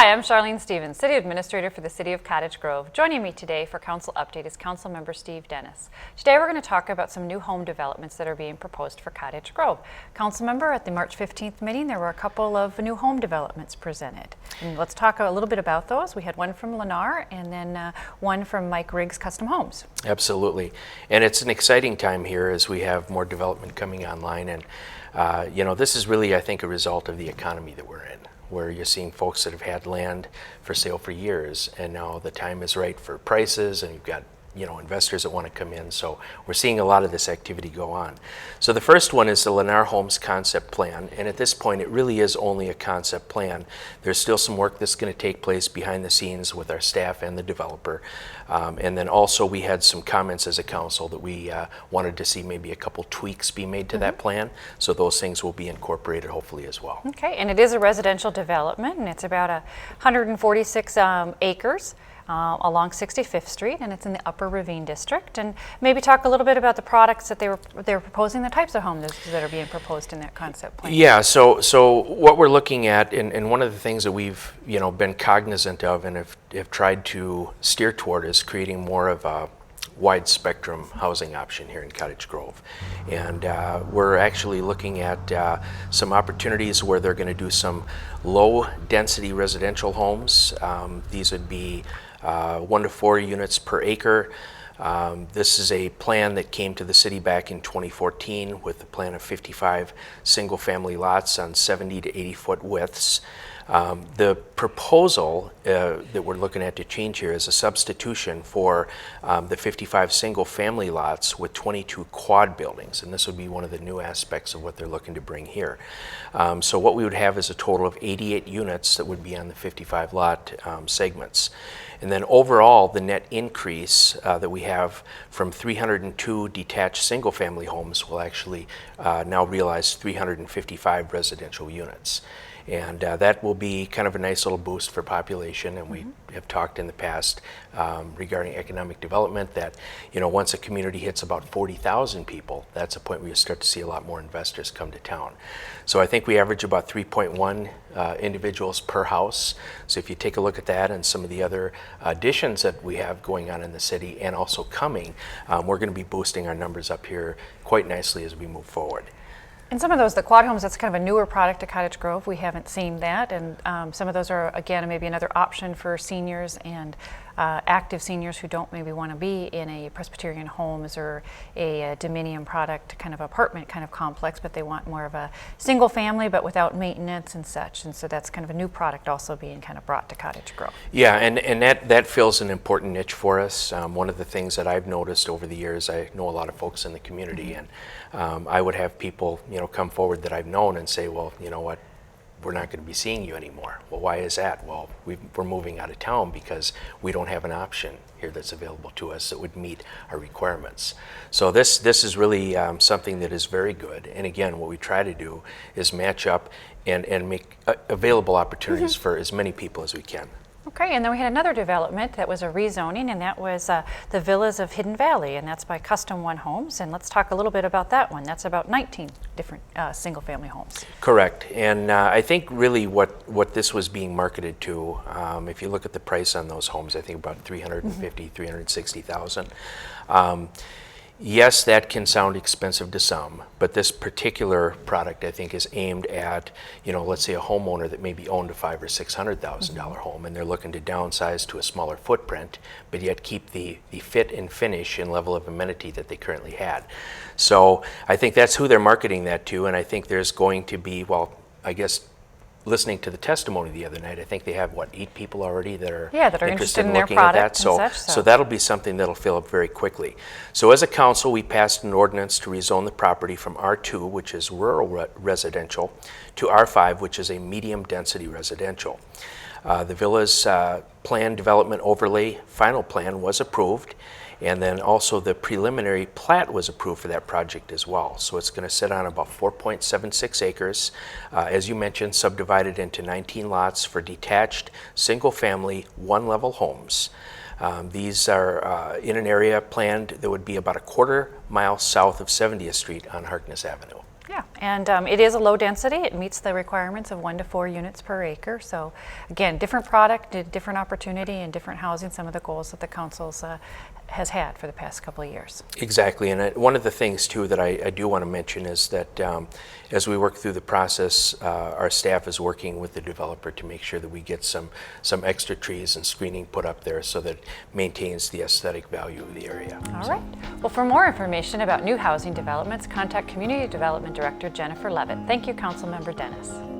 Hi, I'm Charlene Stevens, City Administrator for the City of Cottage Grove. Joining me today for Council Update is Councilmember Steve Dennis. Today we're going to talk about some new home developments that are being proposed for Cottage Grove. Councilmember, at the March 15th meeting there were a couple of new home developments presented. And let's talk a little bit about those. We had one from Lennar and then one from Mike Riggs Custom Homes. Absolutely. And it's an exciting time here as we have more development coming online. And this is really, I think, a result of the economy that we're in, where you're seeing folks that have had land for sale for years, and now the time is right for prices, and you've got investors that want to come in. So we're seeing a lot of this activity go on. So the first one is the Lennar Homes concept plan, and at this point it really is only a concept plan. There's still some work that's going to take place behind the scenes with our staff and the developer, and then also we had some comments as a council that we wanted to see maybe a couple tweaks be made to that plan, so those things will be incorporated hopefully as well. Okay, and it is a residential development, and it's about 146 acres. Along 65th Street, and it's in the Upper Ravine district. And maybe talk a little bit about the products that they were proposing, the types of homes that are being proposed in that concept plan. Yeah, so what we're looking at, and one of the things that we've been cognizant of and have tried to steer toward, is creating more of a wide spectrum housing option here in Cottage Grove. And we're actually looking at some opportunities where they're going to do some low density residential homes. These would be 1 to 4 units per acre. This is a plan that came to the city back in 2014 with a plan of 55 single family lots on 70 to 80 foot widths. The proposal that we're looking at to change here is a substitution for the 55 single family lots with 22 quad buildings, and this would be one of the new aspects of what they're looking to bring here. So what we would have is a total of 88 units that would be on the 55 lot segments. And then overall, the net increase that we have from 302 detached single family homes will actually now realize 355 residential units. And that will be kind of a nice little boost for population, and we have talked in the past regarding economic development that once a community hits about 40,000 people, that's a point where you start to see a lot more investors come to town. So I think we average about 3.1 individuals per house. So if you take a look at that and some of the other additions that we have going on in the city and also coming, we're going to be boosting our numbers up here quite nicely as we move forward. And some of those, the quad homes, that's kind of a newer product to Cottage Grove. We haven't seen that, and some of those are, again, maybe another option for seniors and active seniors who don't maybe want to be in a Presbyterian Homes or a Dominion product kind of apartment kind of complex, but they want more of a single family but without maintenance and such. And so that's kind of a new product also being kind of brought to Cottage Grove. Yeah, and that fills an important niche for us. One of the things that I've noticed over the years, I know a lot of folks in the community, and I would have people come forward that I've known and say, well, you know what, we're not going to be seeing you anymore. Well, why is that? Well, we're moving out of town because we don't have an option here that's available to us that would meet our requirements. So this is really something that is very good. And again, what we try to do is match up and make available opportunities for as many people as we can. Okay, and then we had another development that was a rezoning, and that was the Villas of Hidden Valley, and that's by Custom One Homes. And let's talk a little bit about that one. That's about 19 different single-family homes. Correct, and I think really what this was being marketed to, if you look at the price on those homes, I think about $350,000, $360,000. Yes, that can sound expensive to some, but this particular product I think is aimed at, let's say a homeowner that maybe owned a $500,000 or $600,000 home, and they're looking to downsize to a smaller footprint, but yet keep the fit and finish and level of amenity that they currently had. So I think that's who they're marketing that to, and I think there's going to be, well, I guess, listening to the testimony the other night, I think they have 8 people already that are interested in their looking at that. So that'll be something that'll fill up very quickly. So as a council, we passed an ordinance to rezone the property from R2, which is rural residential, to R5, which is a medium density residential. The Villas Plan Development Overlay Final Plan was approved, and then also the preliminary plat was approved for that project as well. So it's going to sit on about 4.76 acres, as you mentioned, subdivided into 19 lots for detached, single-family, one-level homes. These are in an area planned that would be about a 1/4 mile south of 70th Street on Harkness Avenue. Yeah, And it is a low density. It meets the requirements of 1 to 4 units per acre. So again, different product, different opportunity, and different housing, some of the goals that the council's has had for the past couple of years. Exactly, and one of the things too that I do want to mention is that as we work through the process, our staff is working with the developer to make sure that we get some extra trees and screening put up there so that it maintains the aesthetic value of the area. All right. Well, for more information about new housing developments, contact Community Development Director Jennifer Levitt. Thank you, Councilmember Dennis.